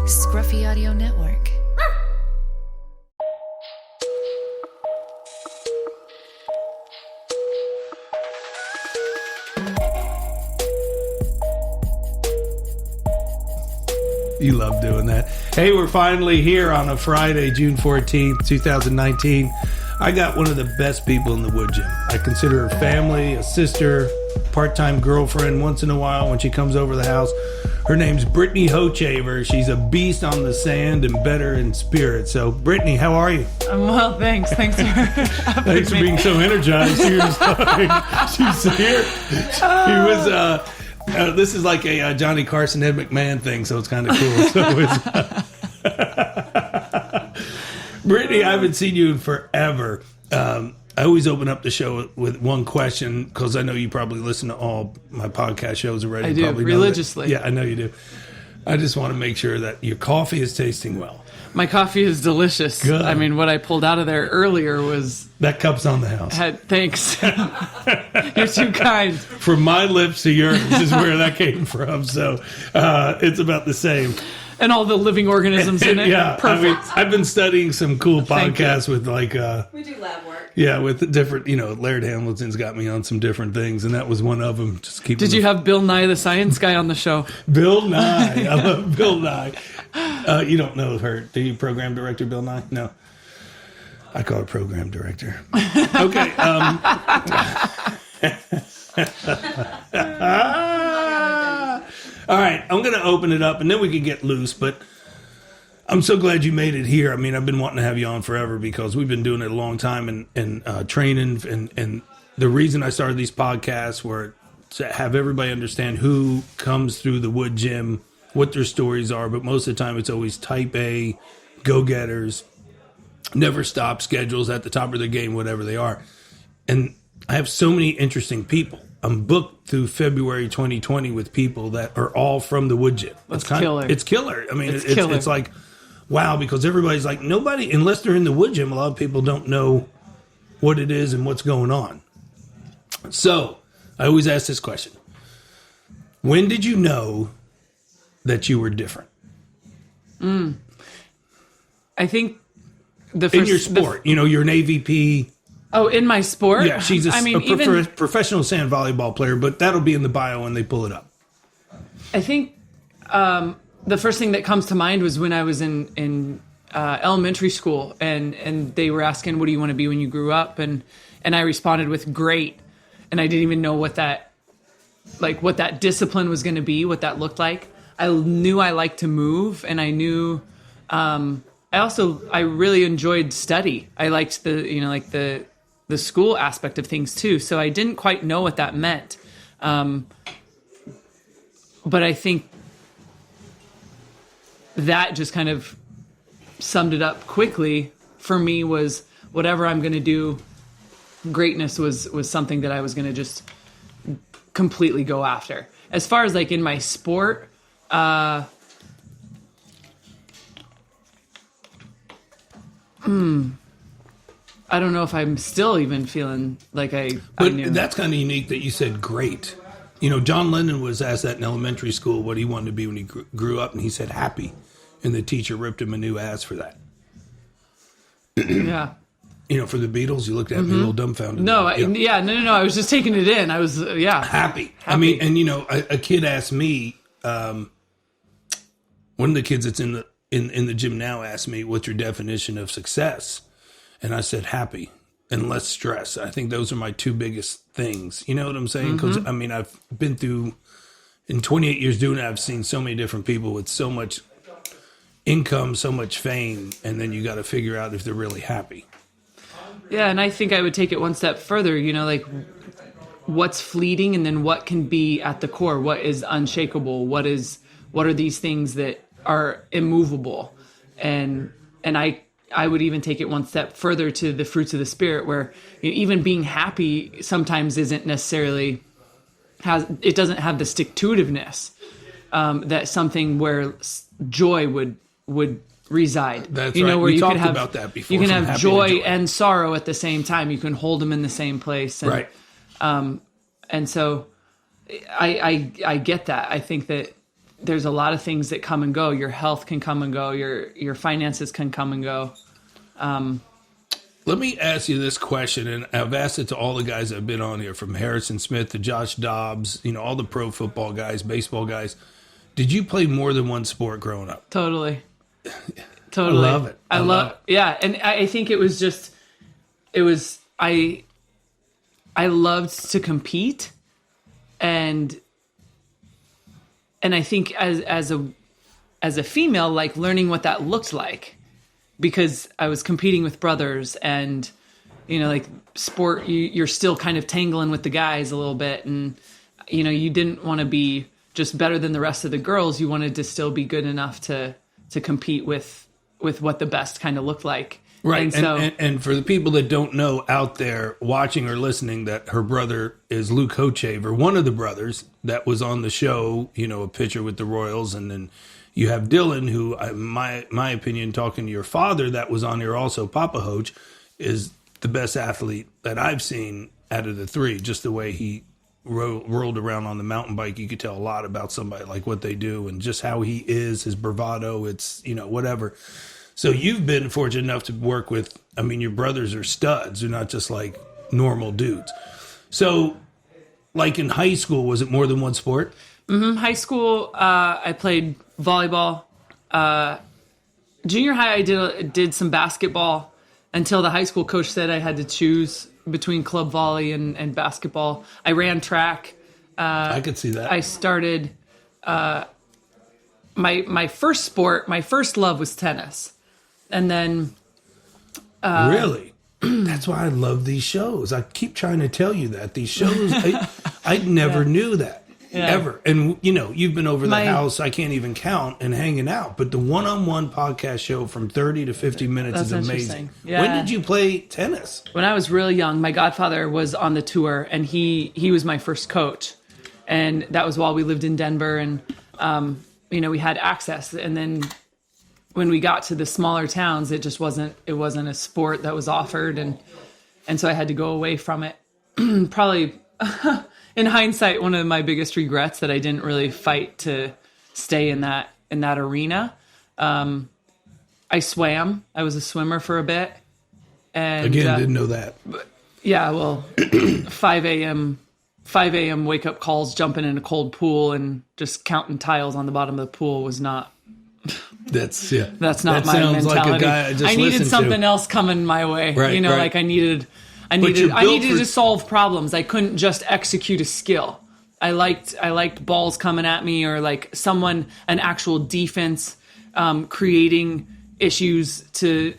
Scruffy Audio Network. You love doing that. Hey, we're finally here on a Friday, June 14th, 2019. I got one of the best people in the Woodgym. I consider her family, a sister, part-time girlfriend once in a while when she comes over the house. Her name's Brittany Hochevar. She's a beast on the sand and better in spirit. So, Brittany, how are you? I'm well, thanks. Thanks for being so energized. She's here. She was... this is like a Johnny Carson, Ed McMahon thing, so it's kind of cool. Brittany, I haven't seen you in forever. I always open up the show with one question because I know you probably listen to all my podcast shows already. I do, probably religiously. Yeah, I know you do. I just want to make sure that your coffee is tasting well. My coffee is delicious. Good. I mean, what I pulled out of there earlier was... That cup's on the house. Thanks. You're too kind. From my lips to yours is where that came from. So it's about the same. And all the living organisms in it. Yeah. Perfect. I mean, I've been studying some cool podcasts with like... we do lab work. Yeah, with different, Laird Hamilton's got me on some different things, and that was one of them. Just keep. Did you have Bill Nye the Science Guy on the show? Bill Nye. I love Bill Nye. You don't know her. Do you program director Bill Nye? No. I call her program director. Okay. All right, I'm going to open it up, and then we can get loose, but I'm so glad you made it here. I mean, I've been wanting to have you on forever because we've been doing it a long time and training. And the reason I started these podcasts were to have everybody understand who comes through the Woodgym, what their stories are. But most of the time, it's always type A, go-getters, never stop schedules at the top of their game, whatever they are. And I have so many interesting people. I'm booked through February 2020 with people that are all from the Woodgym. It's killer. It's killer. I mean, killer. It's like... Wow, because everybody's like, nobody, unless they're in the Woodgym, a lot of people don't know what it is and what's going on. So, I always ask this question. When did you know that you were different? I think the first... In your sport, you're an AVP. Oh, in my sport? Yeah, she's a professional sand volleyball player, but that'll be in the bio when they pull it up. I think... the first thing that comes to mind was when I was in elementary school, and they were asking, "What do you want to be when you grew up?" And I responded with "great," and I didn't even know what that discipline was going to be, what that looked like. I knew I liked to move, and I knew I really enjoyed study. I liked the school aspect of things too. So I didn't quite know what that meant, but I think that just kind of summed it up quickly for me. Was whatever I'm going to do, greatness was something that I was going to just completely go after. As far as like in my sport, I don't know if I'm still even feeling like I knew. That's kind of unique that you said great. John Lennon was asked that in elementary school what he wanted to be when he grew up, and he said happy. And the teacher ripped him a new ass for that. Yeah. For the Beatles, you looked at me a little dumbfounded. No, I was just taking it in. I was, happy. I mean, and a kid asked me, one of the kids that's in the gym now asked me, what's your definition of success? And I said, happy and less stress. I think those are my two biggest things. You know what I'm saying? Because, I mean, I've been through, in 28 years doing it, I've seen so many different people with so much income, so much fame, and then you got to figure out if they're really happy. Yeah, and I think I would take it one step further, like what's fleeting and then what can be at the core, what is unshakable, what are these things that are immovable. And I would even take it one step further to the fruits of the spirit, where even being happy sometimes isn't necessarily it doesn't have the stick-to-itiveness that something where joy would reside. That's right. Where we you talked could have, about that before. You can have joy and sorrow at the same time. You can hold them in the same place. And, right. And so I get that. I think that there's a lot of things that come and go. Your health can come and go. Your finances can come and go. Let me ask you this question, and I've asked it to all the guys that have been on here, from Harrison Smith to Josh Dobbs, all the pro football guys, baseball guys. Did you play more than one sport growing up? Totally. I love it. I love it. Yeah, and I think I loved to compete, and I think as a female, like learning what that looked like, because I was competing with brothers, and like sport, you're still kind of tangling with the guys a little bit, and you didn't want to be just better than the rest of the girls. You wanted to still be good enough to compete with what the best kind of looked like. Right. And so, and for the people that don't know out there watching or listening, that her brother is Luke Hochevar, one of the brothers that was on the show, a pitcher with the Royals. And then you have Dylan, who, my opinion, talking to your father that was on here also, Papa Hoch, is the best athlete that I've seen out of the three. Just the way he rolled around on the mountain bike, you could tell a lot about somebody, like what they do and just how he is, his bravado, it's, whatever. So you've been fortunate enough to work with, your brothers are studs. They're not just like normal dudes. So like in high school, was it more than one sport? Mm-hmm. High school, I played volleyball. Junior high, I did some basketball until the high school coach said I had to choose between club volley and basketball. I ran track. I could see that. I started, my first sport, my first love was tennis. And then... really? That's why I love these shows. I keep trying to tell you that. These shows, I never knew that. Yeah. Ever. And, you've been over the house, I can't even count, and hanging out. But the one-on-one podcast show from 30 to 50 minutes is amazing. Yeah. When did you play tennis? When I was really young. My godfather was on the tour, and he was my first coach. And that was while we lived in Denver, and, we had access. And then when we got to the smaller towns, it wasn't a sport that was offered. And so I had to go away from it. Probably... in hindsight, one of my biggest regrets that I didn't really fight to stay in that arena. I swam. I was a swimmer for a bit. And again, didn't know that. Yeah, well, 5 a.m. wake up calls, jumping in a cold pool and just counting tiles on the bottom of the pool was not. That's not that my mentality. Like a guy I needed something else coming my way. Right, like I needed to solve problems. I couldn't just execute a skill. I liked balls coming at me, or like an actual defense, creating issues to,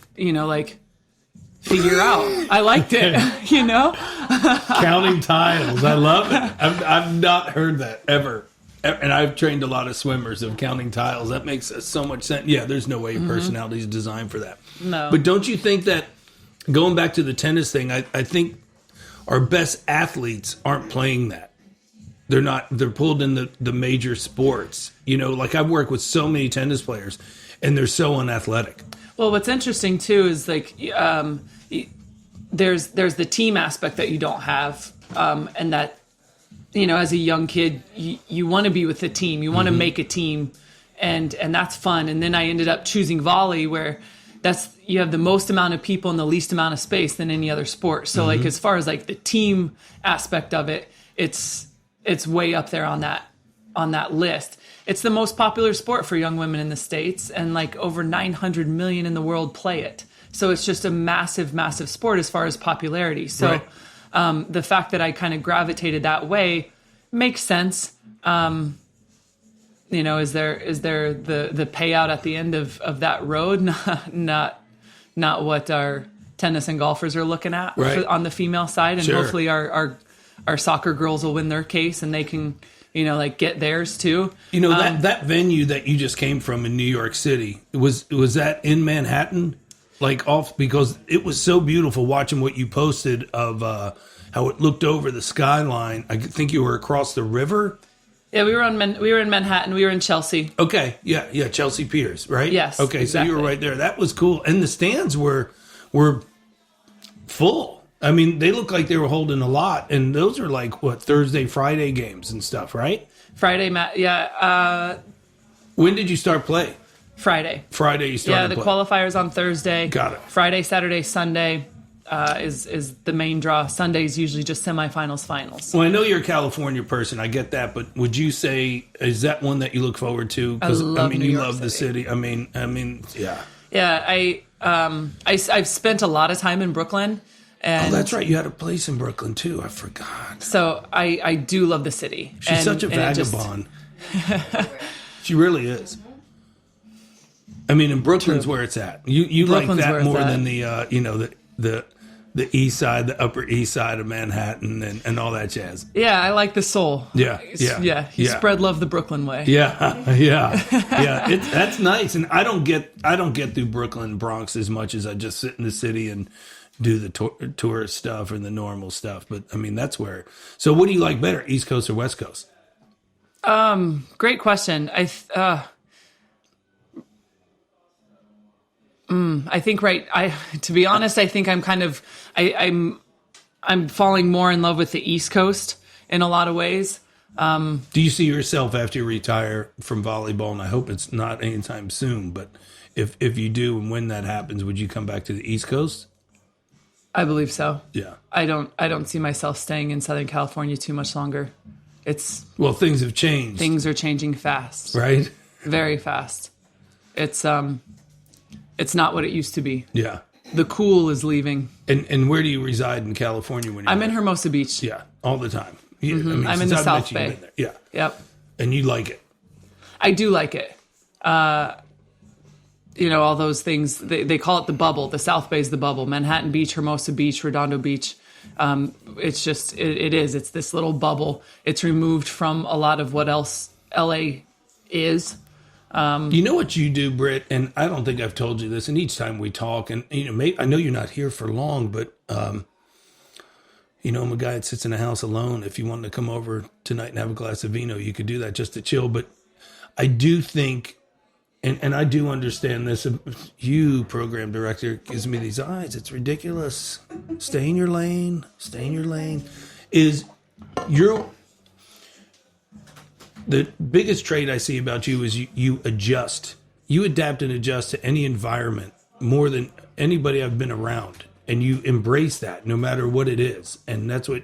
figure out. I liked it, Counting tiles. I love it. I've not heard that ever. And I've trained a lot of swimmers of counting tiles. That makes so much sense. Yeah, there's no way your personality is designed for that. No. But don't you think that, going back to the tennis thing, I think our best athletes aren't playing that. They're pulled in the major sports. Like I've worked with so many tennis players, and they're so unathletic. Well, what's interesting too is like there's the team aspect that you don't have, and that as a young kid you want to be with a team, you want to make a team, and that's fun. And then I ended up choosing volley, where you have the most amount of people in the least amount of space than any other sport. So like as far as like the team aspect of it, it's way up there on that list. It's the most popular sport for young women in the States, and like over 900 million in the world play it. So it's just a massive, massive sport as far as popularity. So right. The fact that I kind of gravitated that way makes sense. Is there the payout at the end of that road? Not what our tennis and golfers are looking at on the female side, and hopefully our soccer girls will win their case and they can get theirs too. That venue that you just came from in New York City, was that in Manhattan? Because it was so beautiful watching what you posted of how it looked over the skyline. I think you were across the river. Yeah, we were in Manhattan. We were in Chelsea. Okay, yeah, Chelsea Piers, right? Yes. Okay, exactly. So you were right there. That was cool, and the stands were full. I mean, they looked like they were holding a lot, and those are like Thursday, Friday games and stuff, right? Friday, When did you start play? Friday. Friday you started. Yeah, the qualifiers on Thursday. Got it. Friday, Saturday, Sunday is the main draw. Sunday's usually just semifinals, finals. Well, I know you're a California person. I get that, but would you say is that one that you look forward to? I love mean, New you York love City. the city. I mean, yeah. Yeah, I've spent a lot of time in Brooklyn. And Oh, that's right. You had a place in Brooklyn too. I forgot. so I do love the city. She's such a vagabond. She really is. I mean, in Brooklyn's where it's at. You like Brooklyn's where that it's more at. than the east side, the upper east side of Manhattan, and all that jazz. Yeah, I like the soul. Yeah. You spread love the Brooklyn way. Yeah. That's nice, and I don't get through Brooklyn and Bronx as much as I just sit in the city and do the tourist stuff and the normal stuff. But I mean, that's where. So, what do you like better, East Coast or West Coast? Great question. I think to be honest, I think I'm kind of I'm falling more in love with the East Coast in a lot of ways. Do you see yourself after you retire from volleyball? And I hope it's not anytime soon. But if you do, and when that happens, would you come back to the East Coast? I believe so. Yeah. I don't see myself staying in Southern California too much longer. Well, things have changed. Things are changing fast. Right? Very fast. It's not what it used to be. Yeah. The cool is leaving. And where do you reside in California when you're I'm there? in Hermosa Beach. Yeah, all the time. Yeah, I mean, I'm in since the I've South met you, Bay. you've been there. Yeah. Yep. And you like it. I do like it. All those things, they call it the bubble. The South Bay is the bubble. Manhattan Beach, Hermosa Beach, Redondo Beach. It's just, it is. It's this little bubble. It's removed from a lot of what else LA is. You know what you do, Britt, and I don't think I've told you this, and each time we talk, and I know you're not here for long, but I'm a guy that sits in a house alone. If you wanted to come over tonight and have a glass of vino, you could do that just to chill. But I do think, and I do understand this, you, program director, gives me these eyes. It's ridiculous. Stay in your lane. Stay in your lane. The biggest trait I see about you is you adjust. You adapt and adjust to any environment more than anybody I've been around. And you embrace that no matter what it is. And that's what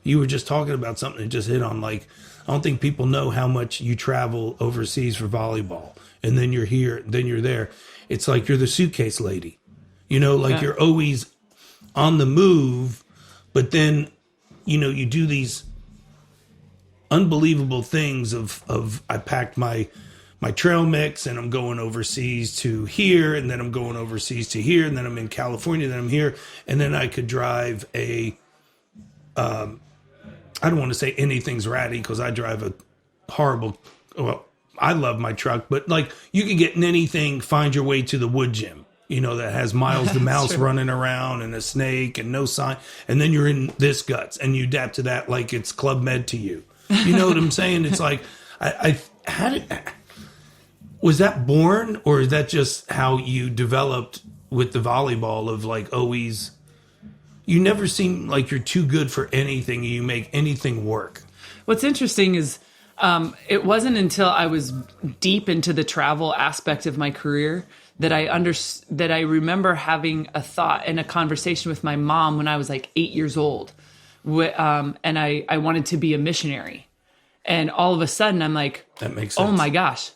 you were just talking about, something that just hit on. Like, I don't think people know how much you travel overseas for volleyball. And then you're here, then you're there. It's like you're the suitcase lady. You're always on the move, but then, you do these unbelievable things of I packed my trail mix and I'm going overseas to here, and then I'm going overseas to here, and then I'm in California, then I'm here, and then I could drive I don't want to say anything's ratty because I drive a horrible, well, I love my truck, but like you could get in anything, find your way to the Woodgym, that has Miles the Mouse true. running around and a snake and no sign, and then you're in this guts and you adapt to that like it's Club Med to you. You know what I'm saying? It's like, was that born, or is that just how you developed with the volleyball of like always, you never seem like you're too good for anything. You make anything work. What's interesting is it wasn't until I was deep into the travel aspect of my career that I remember having a thought and a conversation with my mom when I was like 8 years old. And I wanted to be a missionary. And all of a sudden I'm like, that makes sense. Oh my gosh,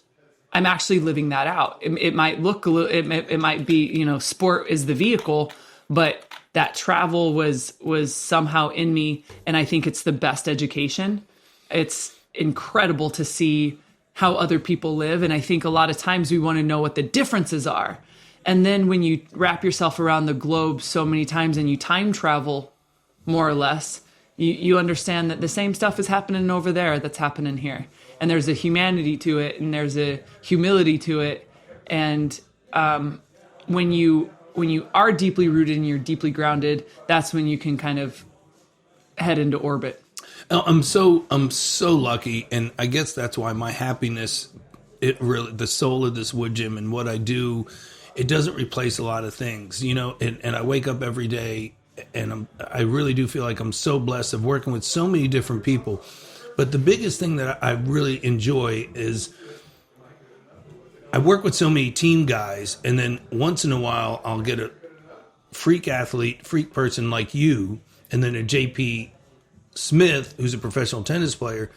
I'm actually living that out. It might look a little, it might be, sport is the vehicle, but that travel was somehow in me. And I think it's the best education. It's incredible to see how other people live. And I think a lot of times we want to know what the differences are. And then when you wrap yourself around the globe so many times and you time travel more or less, you understand that the same stuff is happening over there that's happening here. And there's a humanity to it, and there's a humility to it. And when you are deeply rooted and you're deeply grounded, that's when you can kind of head into orbit. I'm so lucky, and I guess that's why my happiness, the soul of this Woodgym and what I do, it doesn't replace a lot of things, and I wake up every day and I really do feel like I'm so blessed of working with so many different people. But the biggest thing that I really enjoy is I work with so many team guys, and then once in a while I'll get a freak athlete, freak person like you, and then a JP Smith, who's a professional tennis player.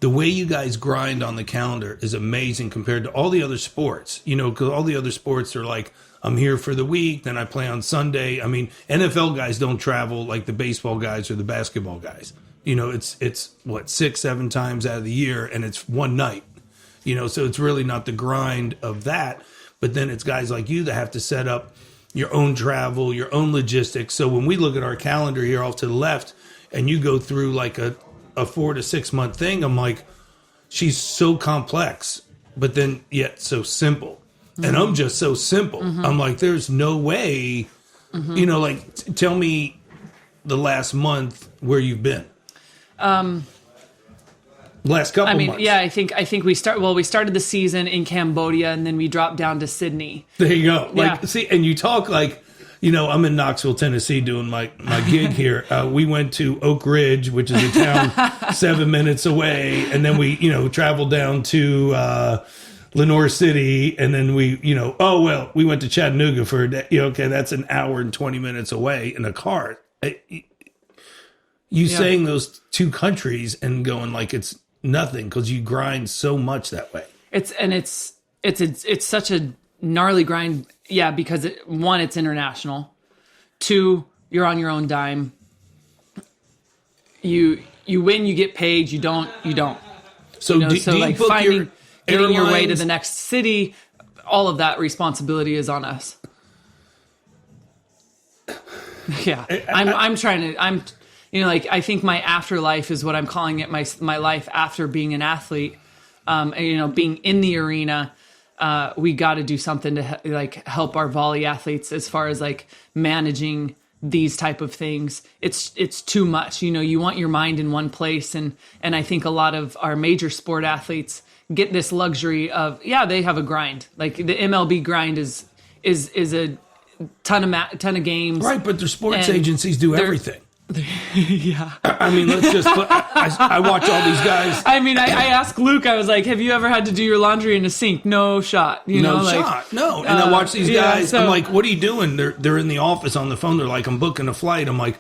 The way you guys grind on the calendar is amazing compared to all the other sports. You know, because all the other sports are like, I'm here for the week, then I play on Sunday. I mean, NFL guys don't travel like the baseball guys or the basketball guys. You know, it's what, 6-7 times out of the year, and it's one night. You know, so it's really not the grind of that. But then it's guys like you that have to set up your own travel, your own logistics. So when we look at our calendar here off to the left, and you go through like a 4 to 6 month thing, I'm like, she's so complex, but then yet so simple. Mm-hmm. And I'm just so simple. Mm-hmm. I'm like, there's no way, you know, like, tell me the last month where you've been. Last couple months. Yeah, I think we started the season in Cambodia, and then we dropped down to Sydney. There you go. Like, see, and you talk like, you know, I'm in Knoxville, Tennessee doing my gig here. We went to Oak Ridge, which is a town 7 minutes away. And then we, you know, traveled down to Lenore City. And then we, you know, we went to Chattanooga for a day. You know, okay, that's an hour and 20 minutes away in a car. Saying those two countries and going like it's nothing because you grind so much that way. It's such a gnarly grind. Yeah, because one, it's international. Two, you're on your own dime. You win, you get paid. You don't. So, do you like book getting your way to the next city, all of that responsibility is on us. Yeah, I'm trying to. You know, like, I think my afterlife is what I'm calling it. My life after being an athlete. You know, being in the arena. We got to do something to like help our volley athletes as far as like managing these type of things. It's too much. You know, you want your mind in one place, and I think a lot of our major sport athletes get this luxury of they have a grind. Like the MLB grind is a ton of games, right? But their sports agencies do everything. Yeah. I mean, let's just put, I watch all these guys. I mean, I asked Luke, I was like, have you ever had to do your laundry in a sink? No shot. No shot. And I watch these guys. I'm like, what are you doing? They're in the office on the phone. They're like, I'm booking a flight. I'm like,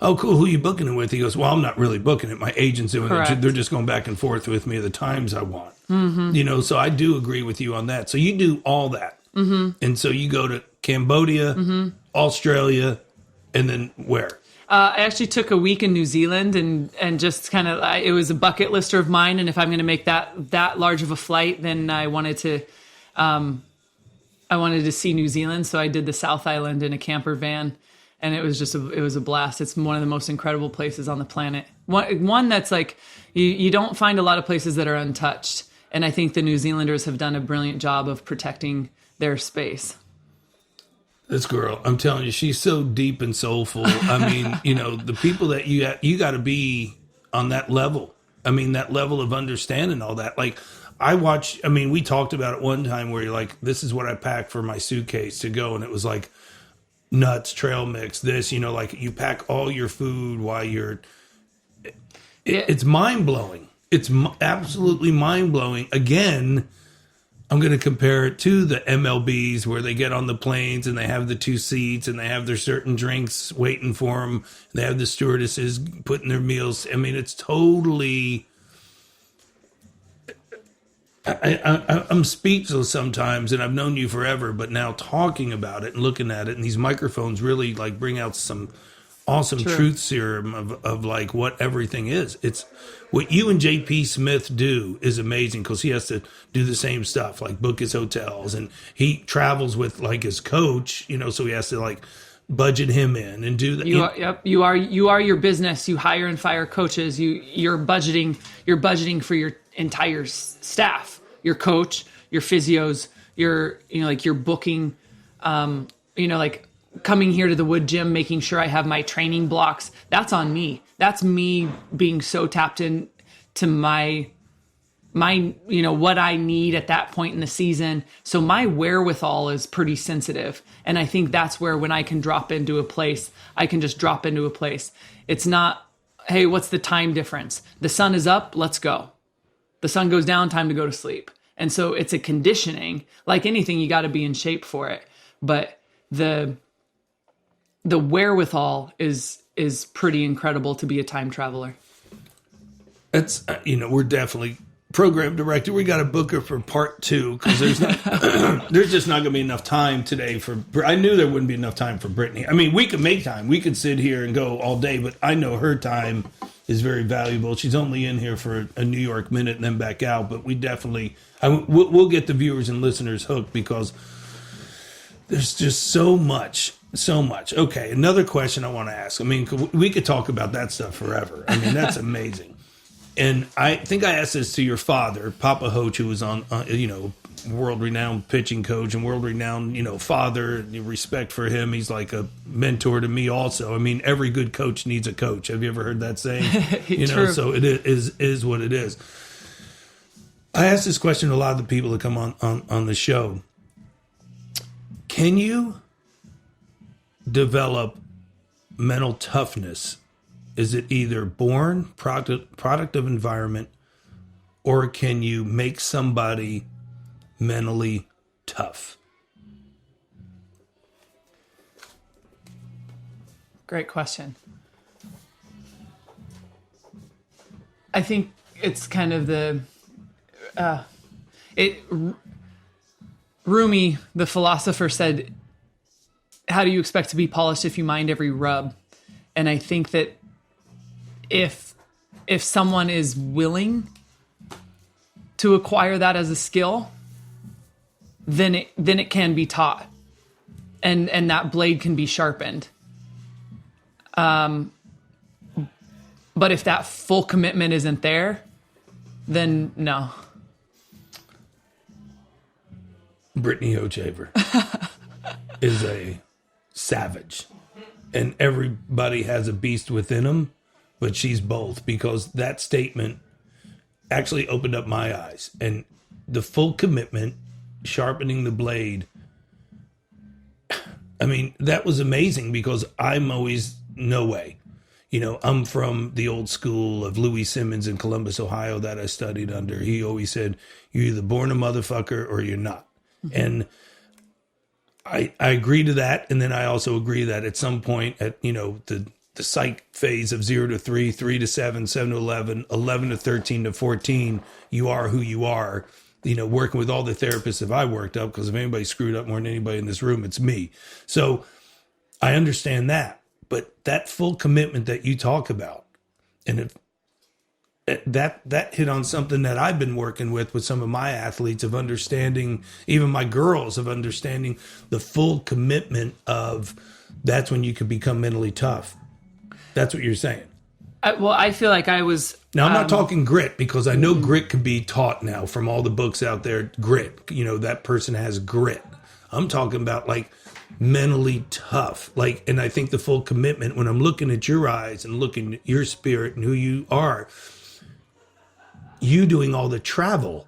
oh, cool. Who are you booking it with? He goes, well, I'm not really booking it. My agent's doing it. They're just going back and forth with me the times I want. Mm-hmm. You know, so I do agree with you on that. So you do all that. Mm-hmm. And so you go to Cambodia, Australia, and then where? I actually took a week in New Zealand and just kind of, it was a bucket lister of mine. And if I'm going to make that large of a flight, then I wanted to see New Zealand. So I did the South Island in a camper van, and it was a blast. It's one of the most incredible places on the planet. One that's like, you don't find a lot of places that are untouched. And I think the New Zealanders have done a brilliant job of protecting their space. This girl, I'm telling you, she's so deep and soulful. I mean, you know, the people that you got to be on that level. I mean, that level of understanding all that. Like, we talked about it one time where you're like, this is what I pack for my suitcase to go. And it was like nuts, trail mix, this, you know, like you pack all your food while you're, it's mind blowing. It's absolutely mind blowing. Again, I'm going to compare it to the MLBs where they get on the planes and they have the 2 seats and they have their certain drinks waiting for them. They have the stewardesses putting their meals. I mean, it's totally... I'm speechless sometimes, and I've known you forever, but now talking about it and looking at it, and these microphones really like bring out some awesome truth serum of like what everything is. It's what you and JP Smith do is amazing because he has to do the same stuff, like book his hotels, and he travels with like his coach, you know, so he has to like budget him in and do that. You are your business. You hire and fire coaches. You're budgeting for your entire staff, your coach, your physios, your booking, like coming here to the Woodgym, making sure I have my training blocks. That's on me. That's me being so tapped in to my, what I need at that point in the season. So my wherewithal is pretty sensitive. And I think that's where when I can drop into a place, I can just drop into a place. It's not, hey, what's the time difference? The sun is up, let's go. The sun goes down, time to go to sleep. And so it's a conditioning. Like anything, you got to be in shape for it. But the wherewithal is pretty incredible to be a time traveler. That's, we're definitely program director. We got to book her for part 2 because there's there's just not going to be enough time today for. I knew there wouldn't be enough time for Brittany. I mean, we could make time. We could sit here and go all day, but I know her time is very valuable. She's only in here for a New York minute and then back out. But we definitely, we'll get the viewers and listeners hooked because there's just so much. So much. Okay, another question I want to ask. I mean, we could talk about that stuff forever. I mean, that's amazing. And I think I asked this to your father, Papa Hoch, who was on, world-renowned pitching coach and world-renowned, father. Respect for him. He's like a mentor to me also. I mean, every good coach needs a coach. Have you ever heard that saying? True. So it is what it is. I asked this question to a lot of the people that come on the show. Can you develop mental toughness? Is it either born, product of environment, or can you make somebody mentally tough? Great question. I think it's kind of Rumi, the philosopher, said, how do you expect to be polished if you mind every rub? And I think that if someone is willing to acquire that as a skill, then it can be taught, and that blade can be sharpened. But if that full commitment isn't there, then no. Brittany Hochevar is a savage, and everybody has a beast within them. But she's both, because that statement actually opened up my eyes. And the full commitment, sharpening the blade, I mean, that was amazing because I'm always, no way. I'm from the old school of Louis Simmons in Columbus, Ohio, that I studied under. He always said, you're either born a motherfucker or you're not. Mm-hmm. And I agree to that. And then I also agree that at some point at, the psych phase of 0 to 3, 3 to 7, 7 to 11, 11 to 13 to 14, you are who you are. Working with all the therapists that I worked up, because if anybody screwed up more than anybody in this room, it's me. So I understand that. But that full commitment that you talk about, and that hit on something that I've been working with some of my athletes, of understanding, even my girls, of understanding the full commitment of, that's when you can become mentally tough. That's what you're saying. I feel like I was... Now, I'm not talking grit, because I know grit can be taught now from all the books out there. Grit, that person has grit. I'm talking about like mentally tough. And I think the full commitment, when I'm looking at your eyes and looking at your spirit and who you are, you doing all the travel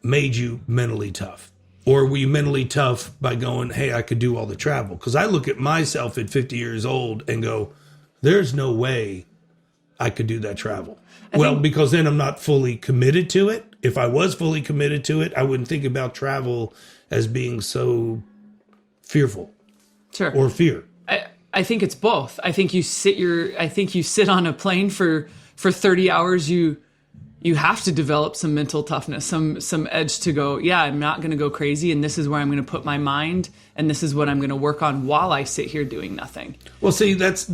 made you mentally tough. Or were you mentally tough by going, hey, I could do all the travel? Because I look at myself at 50 years old and go, there's no way I could do that travel. Because then I'm not fully committed to it. If I was fully committed to it, I wouldn't think about travel as being so fearful. Sure. Or fear. I think it's both. I think you sit on a plane for 30 hours, you have to develop some mental toughness, some edge to go, yeah, I'm not going to go crazy, and this is where I'm going to put my mind, and this is what I'm going to work on while I sit here doing nothing. Well, see, that's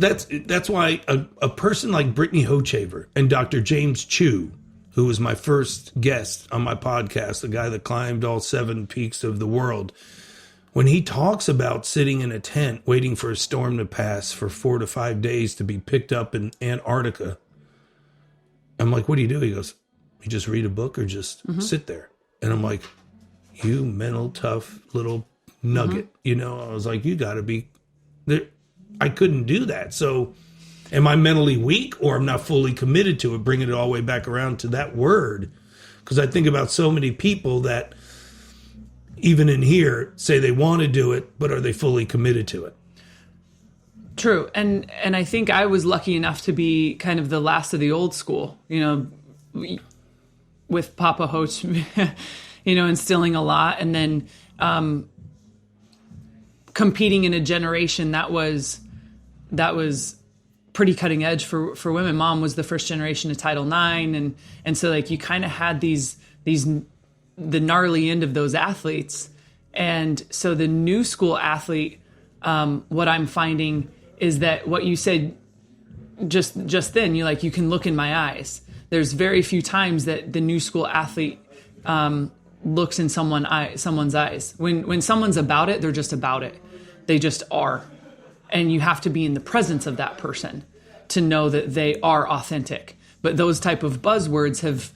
why a person like Brittany Hochevar and Dr. James Chu, who was my first guest on my podcast, the guy that climbed all 7 peaks of the world, when he talks about sitting in a tent waiting for a storm to pass for 4 to 5 days to be picked up in Antarctica, I'm like, what do? He goes, you just read a book or just sit there? And I'm like, you mental tough little nugget. I was like, you got to be there. I couldn't do that. So am I mentally weak, or I'm not fully committed to it, bringing it all the way back around to that word? Because I think about so many people that even in here say they want to do it, but are they fully committed to it? True. And I think I was lucky enough to be kind of the last of the old school. with Papa Hoch, instilling a lot, and then competing in a generation that was pretty cutting edge for women. Mom was the first generation of Title IX, and so like you kind of had the gnarly end of those athletes, and so the new school athlete, what I'm finding is that what you said just then, you can look in my eyes. There's very few times that the new school athlete looks in someone's eyes. When someone's about it, they're just about it. They just are. And you have to be in the presence of that person to know that they are authentic. But those type of buzzwords have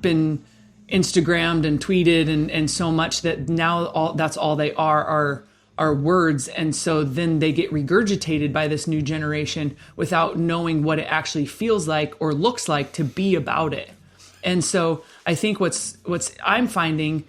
been Instagrammed and tweeted and so much that now that's all they are words. And so then they get regurgitated by this new generation without knowing what it actually feels like or looks like to be about it. And so I think what's I'm finding,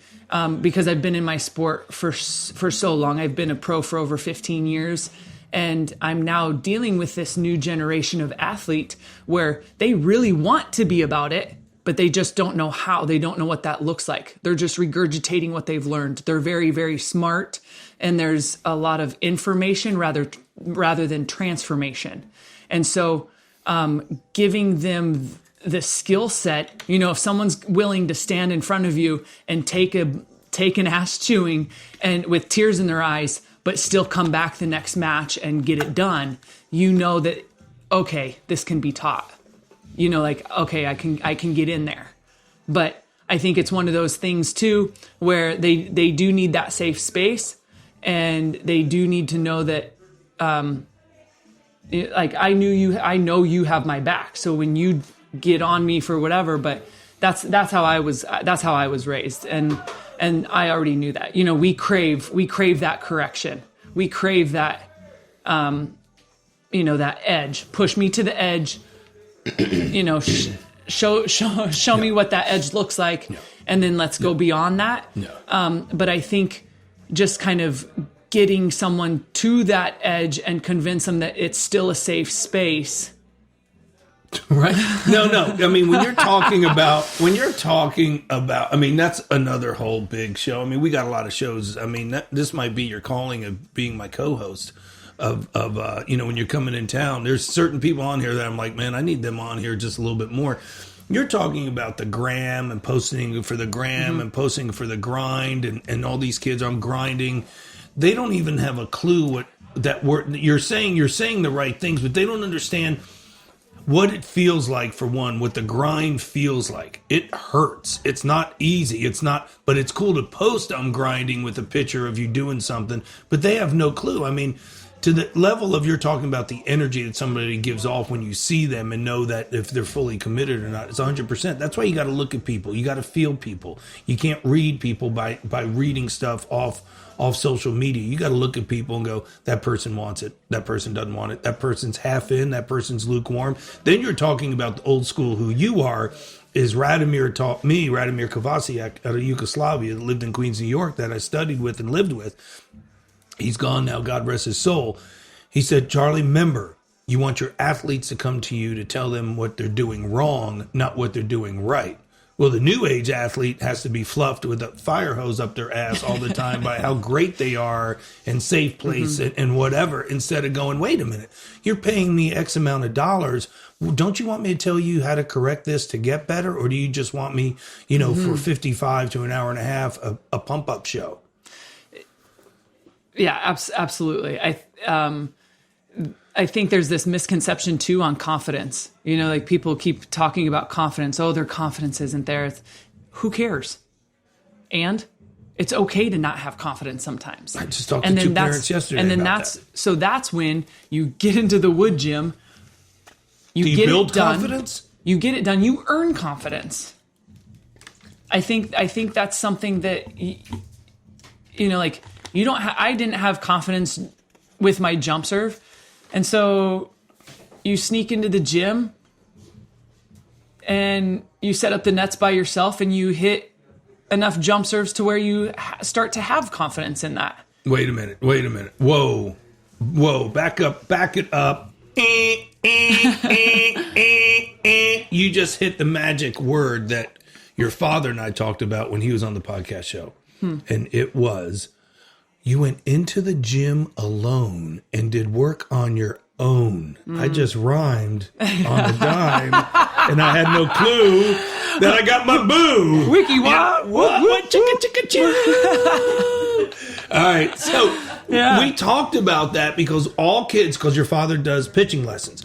because I've been in my sport for so long, I've been a pro for over 15 years, and I'm now dealing with this new generation of athlete where they really want to be about it, but they just don't know how. They don't know what that looks like. They're just regurgitating what they've learned. They're very, very smart, and there's a lot of information rather than transformation. And so giving them the skill set, if someone's willing to stand in front of you and take an ass chewing and with tears in their eyes, but still come back the next match and get it done, that, okay, this can be taught. Okay, I can get in there. But I think it's one of those things too, where they do need that safe space, and they do need to know that, I know you have my back. So when you get on me for whatever, but that's how I was raised. And I already knew that, we crave that correction. We crave that, that edge, push me to the edge, show me what that edge looks like. No. And then let's go beyond that. No. But I think just kind of getting someone to that edge and convince them that it's still a safe space. Right. No. I mean, when you're talking about, that's another whole big show. I mean, we got a lot of shows. I mean, this might be your calling of being my co-host of when you're coming in town, there's certain people on here that I'm like, man, I need them on here just a little bit more. You're talking about the gram and posting for the gram, mm-hmm. and posting for the grind, and all these kids, I'm grinding. They don't even have a clue what that word you're saying. You're saying the right things, but they don't understand what it feels like. For one, what the grind feels like. It hurts. It's not easy. But it's cool to post I'm grinding with a picture of you doing something, but they have no clue. I mean, to the level of you're talking about the energy that somebody gives off when you see them and know that if they're fully committed or not, it's 100%. That's why you got to look at people. You got to feel people. You can't read people by reading stuff off social media. You got to look at people and go, that person wants it. That person doesn't want it. That person's half in. That person's lukewarm. Then you're talking about the old school. Who you are is Radomir Kovacic out of Yugoslavia that lived in Queens, New York, that I studied with and lived with. He's gone now, God rest his soul. He said, Charlie, remember, you want your athletes to come to you to tell them what they're doing wrong, not what they're doing right. Well, the new age athlete has to be fluffed with a fire hose up their ass all the time by how great they are and safe place, mm-hmm. and whatever, instead of going, wait a minute, you're paying me X amount of dollars. Well, don't you want me to tell you how to correct this to get better? Or do you just want me, mm-hmm. for 55 to an hour and a half, a pump up show? Yeah, absolutely. I think there's this misconception too on confidence. Like people keep talking about confidence. Oh, their confidence isn't there. Who cares? And it's okay to not have confidence sometimes. I just talked to two parents yesterday. And then that's when you get into the wood gym. Do you build confidence? You get it done. You earn confidence. I think that's something that like. I didn't have confidence with my jump serve. And so you sneak into the gym and you set up the nets by yourself and you hit enough jump serves to where you start to have confidence in that. Wait a minute. Whoa. Back it up. You just hit the magic word that your father and I talked about when he was on the podcast show. And it was, you went into the gym alone and did work on your own. I just rhymed on a dime, and I had no clue that I got my boo. Wiki what? What? Chicka, chicka, chicka. All right, so we talked about that because all kids, because your father does pitching lessons.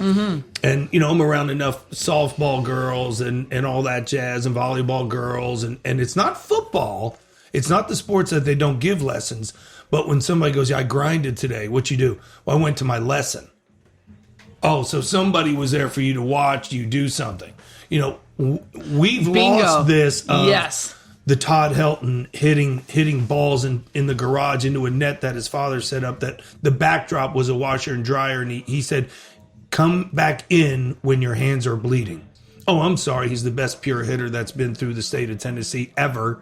And, you know, I'm around enough softball girls and all that jazz and volleyball girls. And it's not football. It's not the sports that they don't give lessons. But when somebody goes, I grinded today. What you do? Well, I went to my lesson. Oh, so somebody was there for you to watch you do something. You know, we've lost this of the Todd Helton hitting balls in the garage into a net that his father set up, that the backdrop was a washer and dryer. And he said, come back in when your hands are bleeding. Oh, I'm sorry. He's the best pure hitter that's been through the state of Tennessee ever.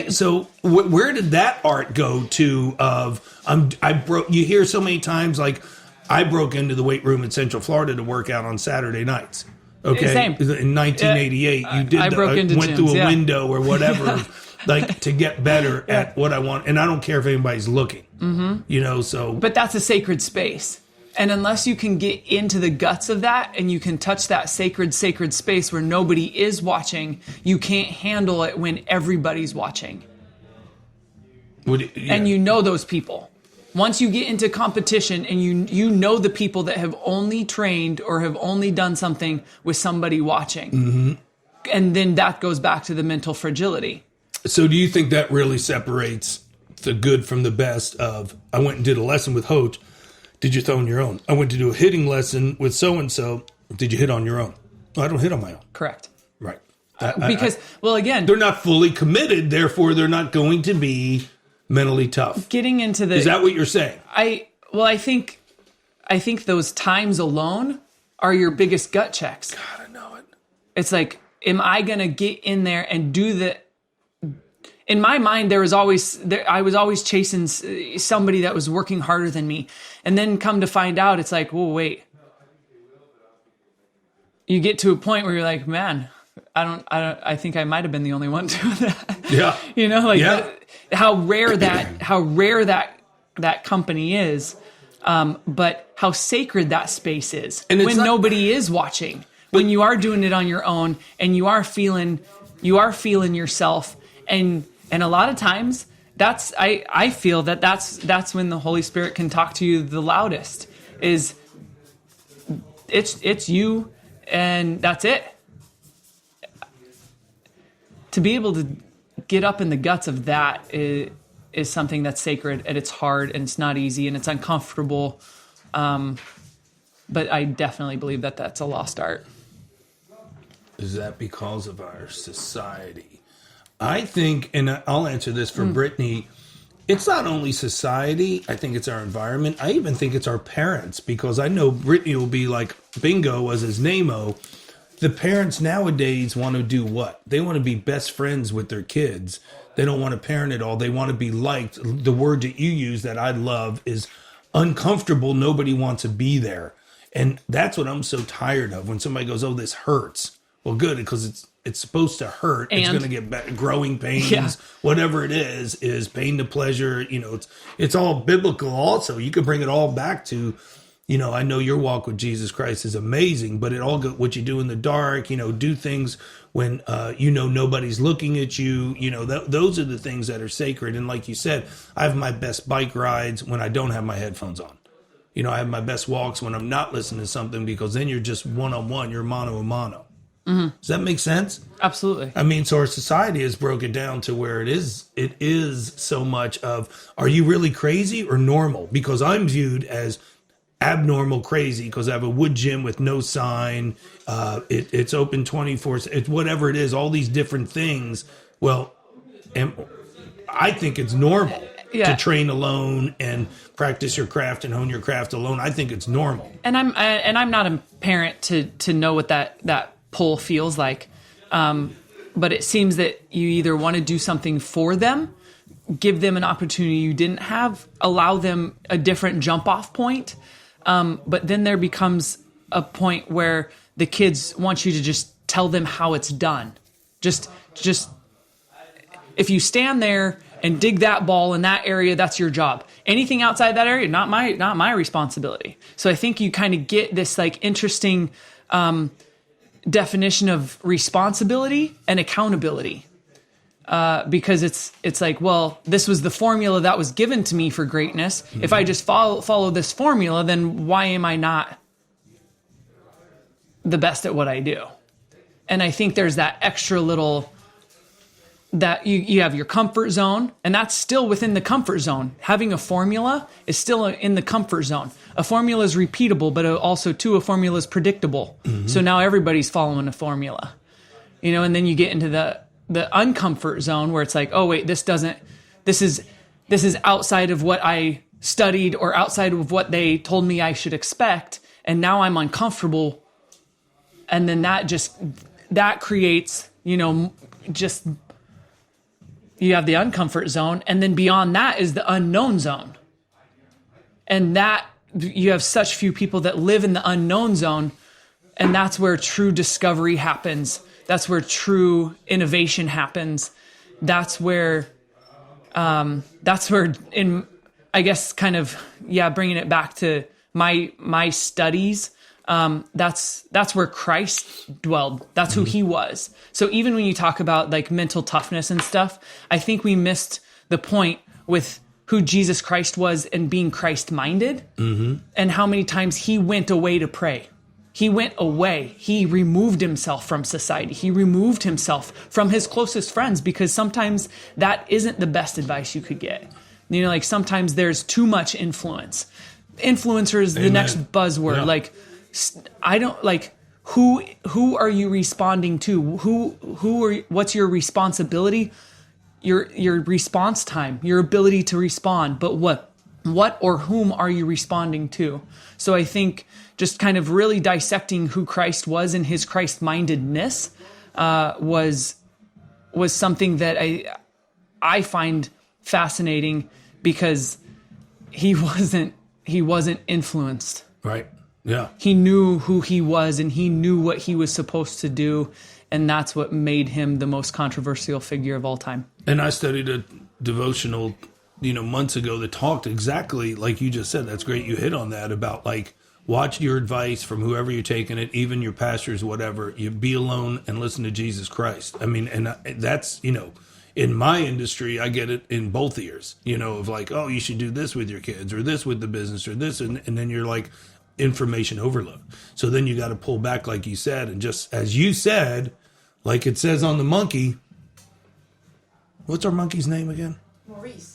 So where did that art go to? I broke. You hear so many times like I broke into the weight room in Central Florida to work out on Saturday nights. Okay, same. In 1988, you did. I broke into went gyms, through a window or whatever, like to get better at what I want. And I don't care if anybody's looking. You know, so. But that's a sacred space. And unless you can get into the guts of that and you can touch that sacred space where nobody is watching, you can't handle it when everybody's watching. And you know those people. Once you get into competition and you know the people that have only trained or have only done something with somebody watching. And then that goes back to the mental fragility. So do you think that really separates the good from the best of, I went and did a lesson with Hoch. Did you throw on your own? I went to do a hitting lesson with so-and-so. Did you hit on your own? No, I don't hit on my own. Correct. Right. Because, again, they're not fully committed. Therefore, they're not going to be mentally tough. Getting into the... Is that what you're saying? I think those times alone are your biggest gut checks. God, I know it. It's like, am I going to get in there and do the... In my mind, I was always chasing somebody that was working harder than me. And then come to find out, it's like, whoa, wait. You get to a point where you're like, man, I think I might have been the only one doing that. Yeah. You know, like how rare that company is, but how sacred that space is. And when nobody is watching, when you are doing it on your own and you are feeling yourself, and a lot of times I feel that's when the Holy Spirit can talk to you the loudest. Is it's you, and that's it. To be able to get up in the guts of that is something that's sacred, and it's hard, and it's not easy, and it's uncomfortable. But I definitely believe that that's a lost art. Is that because of our society? I think, and I'll answer this for Brittany, it's not only society, I think it's our environment. I even think it's our parents, because I know Brittany will be like, Bingo was his name-o. The parents nowadays want to do what? They want to be best friends with their kids. They don't want to parent at all. They want to be liked. The word that you use that I love is uncomfortable. Nobody wants to be there. And that's what I'm so tired of. When somebody goes, oh, this hurts. Well, good, because it's supposed to hurt. And it's going to get back, growing pains, whatever it is pain to pleasure. You know, it's all biblical also. You can bring it all back to, you know, I know your walk with Jesus Christ is amazing, but it all what you do in the dark, you know, do things when, you know, nobody's looking at you. You know, those are the things that are sacred. And like you said, I have my best bike rides when I don't have my headphones on. You know, I have my best walks when I'm not listening to something, because then you're just one-on-one, you're mano-a-mano. Mm-hmm. Does that make sense? Absolutely. I mean, so our society has broken down to where it is so much of, are you really crazy or normal? Because I'm viewed as abnormal crazy because I have a Woodgym with no sign. It's open 24. It's whatever it is, all these different things. Well, and I think it's normal to train alone and practice your craft and hone your craft alone. I think it's normal. And I'm not a parent to know what that pull feels like. But it seems that you either want to do something for them, give them an opportunity you didn't have, allow them a different jump off point. But then there becomes a point where the kids want you to just tell them how it's done. Just if you stand there and dig that ball in that area, that's your job. Anything outside that area, not my responsibility. So I think you kind of get this like interesting definition of responsibility and accountability. Because it's like, well, this was the formula that was given to me for greatness. Mm-hmm. If I just follow this formula, then why am I not the best at what I do? And I think there's that extra little, that you have your comfort zone, and that's still within the comfort zone. Having a formula is still in the comfort zone. A formula is repeatable, but also too, a formula is predictable. Mm-hmm. So now everybody's following a formula, and then you get into the uncomfort zone where it's like, oh wait, this is outside of what I studied or outside of what they told me I should expect. And now I'm uncomfortable. And then that creates, just, you have the uncomfort zone. And then beyond that is the unknown zone. And that you have such few people that live in the unknown zone. And that's where true discovery happens. That's where true innovation happens. That's where in, I guess, kind of, bringing it back to my studies, that's where Christ dwelled. That's who he was. So even when you talk about like mental toughness and stuff, I think we missed the point with who Jesus Christ was and being Christ-minded, and how many times he went away to pray. He went away. He removed himself from society. He removed himself from his closest friends, because sometimes that isn't the best advice you could get. Like sometimes there's too much influence. Influencer is the next buzzword. Yeah. Like, I don't like, who are you responding to? What's your responsibility? Your response time, your ability to respond, but what or whom are you responding to? So I think just kind of really dissecting who Christ was and his Christ-mindedness was something that I find fascinating, because he wasn't influenced. Right. Yeah. He knew who he was, and he knew what he was supposed to do, and that's what made him the most controversial figure of all time. And I studied a devotional, months ago that talked exactly like you just said. That's great. You hit on that about like, watch your advice from whoever you're taking it, even your pastors, whatever. You be alone and listen to Jesus Christ. I mean, and that's, in my industry, I get it in both ears, of like, oh, you should do this with your kids, or this with the business, or this. And then you're like, information overload. So then you got to pull back, like you said. And just as you said, like it says on the monkey, what's our monkey's name again?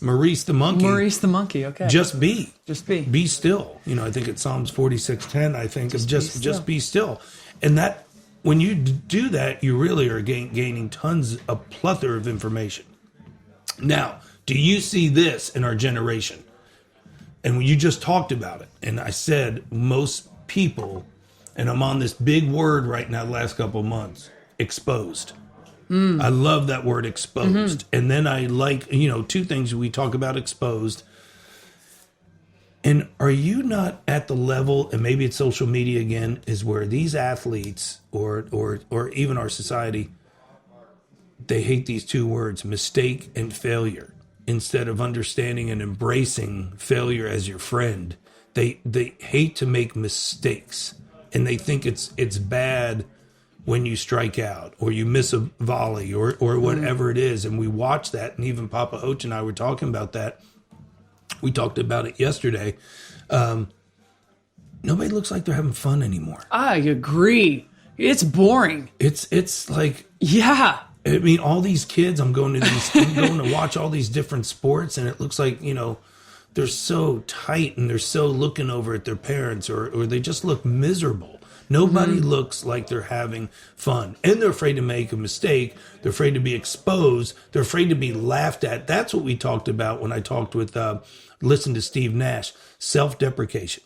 Maurice the monkey. Maurice the monkey, okay. Just be. Be still. I think it's Psalms 46:10, I think, of just be still. And that, when you do that, you really are gaining a plethora of information. Now, do you see this in our generation? And when you just talked about it, and I said most people, and I'm on this big word right now the last couple of months, exposed. I love that word, exposed. And then I like, two things we talk about, exposed. And are you not at the level, and maybe it's social media again, is where these athletes or even our society, they hate these two words, mistake and failure. Instead of understanding and embracing failure as your friend, they hate to make mistakes, and they think it's bad when you strike out or you miss a volley or whatever it is. And we watch that. And even Papa Hoch and I were talking about that. We talked about it yesterday. Nobody looks like they're having fun anymore. I agree. It's boring. It's like, yeah. I mean, all these kids, I'm going to watch all these different sports, and it looks like, they're so tight and they're so looking over at their parents, or they just look miserable. Nobody looks like they're having fun. And they're afraid to make a mistake. They're afraid to be exposed. They're afraid to be laughed at. That's what we talked about when I talked with, listen to Steve Nash, self-deprecation.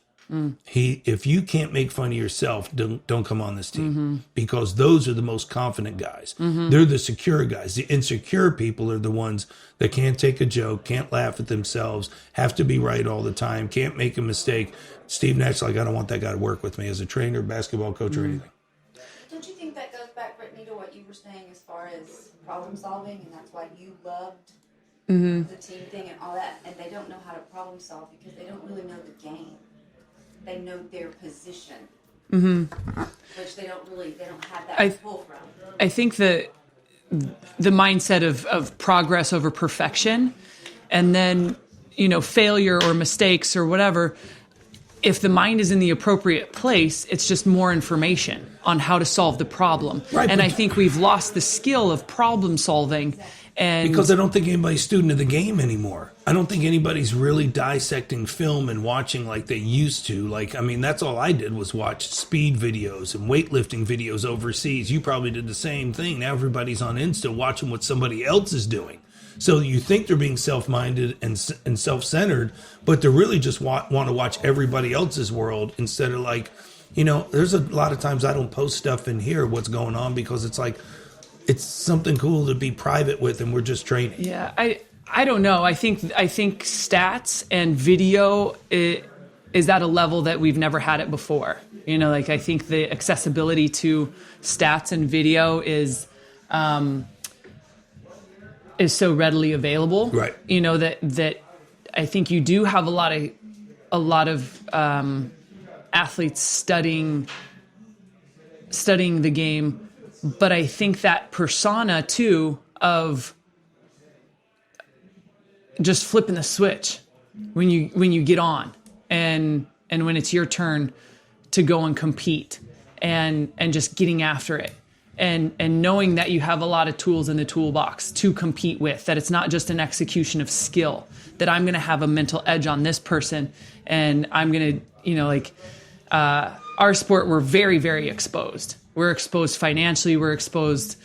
If you can't make fun of yourself, don't come on this team, because those are the most confident guys. They're the secure guys. The insecure people are the ones that can't take a joke, can't laugh at themselves, have to be right all the time, can't make a mistake. Steve Nash, like, I don't want that guy to work with me as a trainer, basketball coach, or anything. Don't you think that goes back, Brittany, to what you were saying as far far as problem solving, and that's why you loved Mm-hmm. the team thing and all that, and they don't know how to problem solve because they don't really know the game. They know their position, which they don't have that to pull from. I think that the mindset of progress over perfection, and then, failure or mistakes or whatever, if the mind is in the appropriate place, it's just more information on how to solve the problem. Right, and I think we've lost the skill of problem solving. And because I don't think anybody's a student of the game anymore. I don't think anybody's really dissecting film and watching like they used to. That's all I did was watch speed videos and weightlifting videos overseas. You probably did the same thing. Now everybody's on Insta watching what somebody else is doing. So you think they're being self-minded and self-centered, but they really just want to watch everybody else's world instead of there's a lot of times I don't post stuff in here, what's going on, because it's like, it's something cool to be private with, and we're just training. Yeah, I don't know. I think stats and video is at a level that we've never had it before. I think the accessibility to stats and video is so readily available. Right. That I think you do have a lot of athletes studying the game. But I think that persona, too, of just flipping the switch when you get on and when it's your turn to go and compete and just getting after it and knowing that you have a lot of tools in the toolbox to compete with, that it's not just an execution of skill, that I'm going to have a mental edge on this person and I'm going to, our sport, we're very, very exposed. We're exposed financially. We're exposed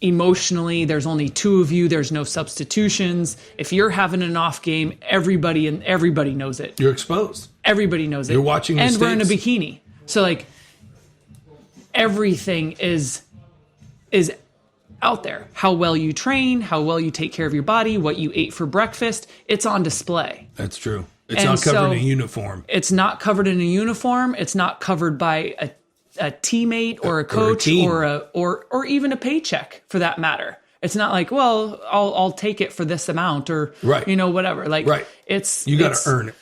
emotionally. There's only two of you. There's no substitutions. If you're having an off game, everybody knows it. You're exposed. Everybody knows it. You're watching mistakes. And we're in a bikini. So everything is out there. How well you train, how well you take care of your body, what you ate for breakfast, it's on display. That's true. It's not covered in a uniform. It's not covered in a uniform. It's not covered by a teammate or a coach or even a paycheck for that matter. It's not like, well, I'll take it for this amount or whatever. You got to earn it.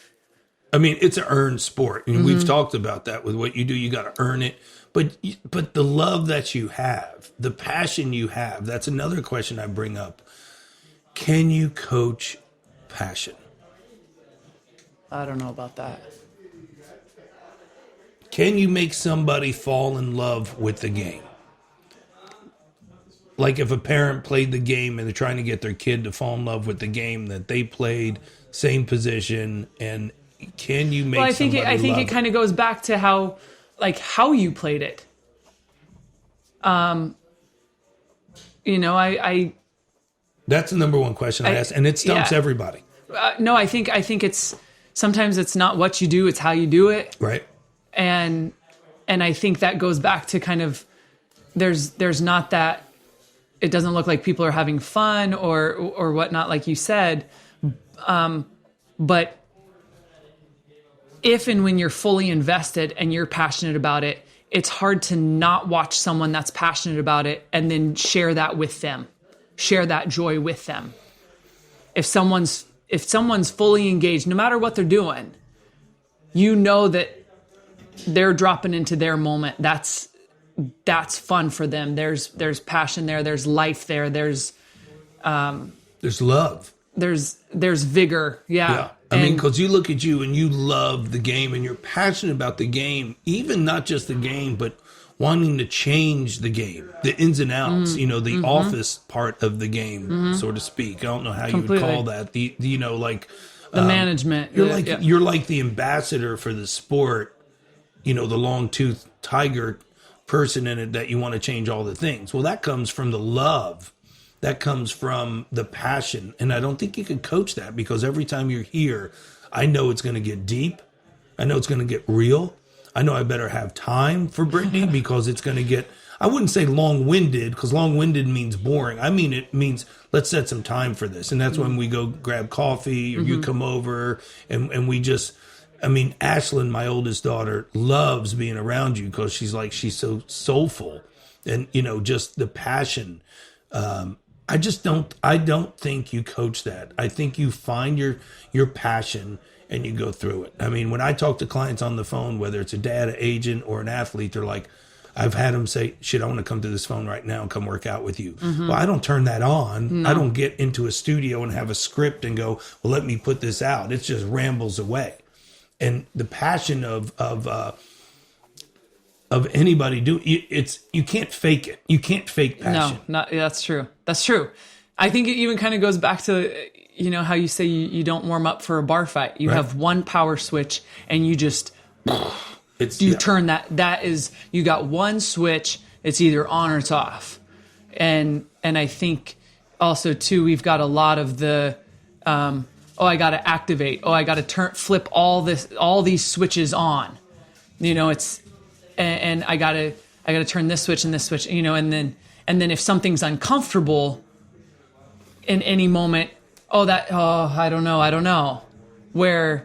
I mean, it's an earned sport. And we've talked about that with what you do. You got to earn it. But the love that you have, the passion you have, that's another question I bring up. Can you coach passion? I don't know about that. Can you make somebody fall in love with the game? Like if a parent played the game and they're trying to get their kid to fall in love with the game that they played, same position, and can you make somebody I think it kind of goes back to how you played it. That's the number one question I ask, and it stumps everybody. No, I think it's sometimes it's not what you do, it's how you do it. Right. And I think that goes back to kind of there's not that, it doesn't look like people are having fun or whatnot, like you said. But if and when you're fully invested and you're passionate about it, it's hard to not watch someone that's passionate about it and then share that with them, share that joy with them. If someone's fully engaged, no matter what they're doing, that they're dropping into their moment. That's fun for them. There's passion there. There's life there. There's love. There's vigor. Yeah. I mean, because you look at you and you love the game and you're passionate about the game, even not just the game, but wanting to change the game, the ins and outs, the office part of the game, so to speak. I don't know how you would call that. The management. You're like the ambassador for the sport, the long-toothed tiger person in it that you want to change all the things. Well, that comes from the love. That comes from the passion. And I don't think you can coach that because every time you're here, I know it's going to get deep. I know it's going to get real. I know I better have time for Brittany because it's going to get, I wouldn't say long-winded because long-winded means boring. I mean, it means let's set some time for this. And that's when we go grab coffee or you come over and we just, Ashlyn, my oldest daughter, loves being around you because she's so soulful. and, just the passion. I don't think you coach that. I think you find your passion and you go through it. I mean, when I talk to clients on the phone, whether it's a dad, an agent, or an athlete, they're like, I've had them say, shit, I want to come to this phone right now and come work out with you. Well, I don't turn that on. No. I don't get into a studio and have a script and go, well, let me put this out. It just rambles away. And the passion of anybody you can't fake it. You can't fake passion. No, that's true. That's true. I think it even kind of goes back to, how you say you don't warm up for a bar fight. You have one power switch and you just... turn that is, you got one switch, it's either on or it's off. And I think also too, we've got a lot of the, I got to activate. I got to flip all these switches on, it's, and I got to turn this switch and this switch, and then if something's uncomfortable in any moment, I don't know, where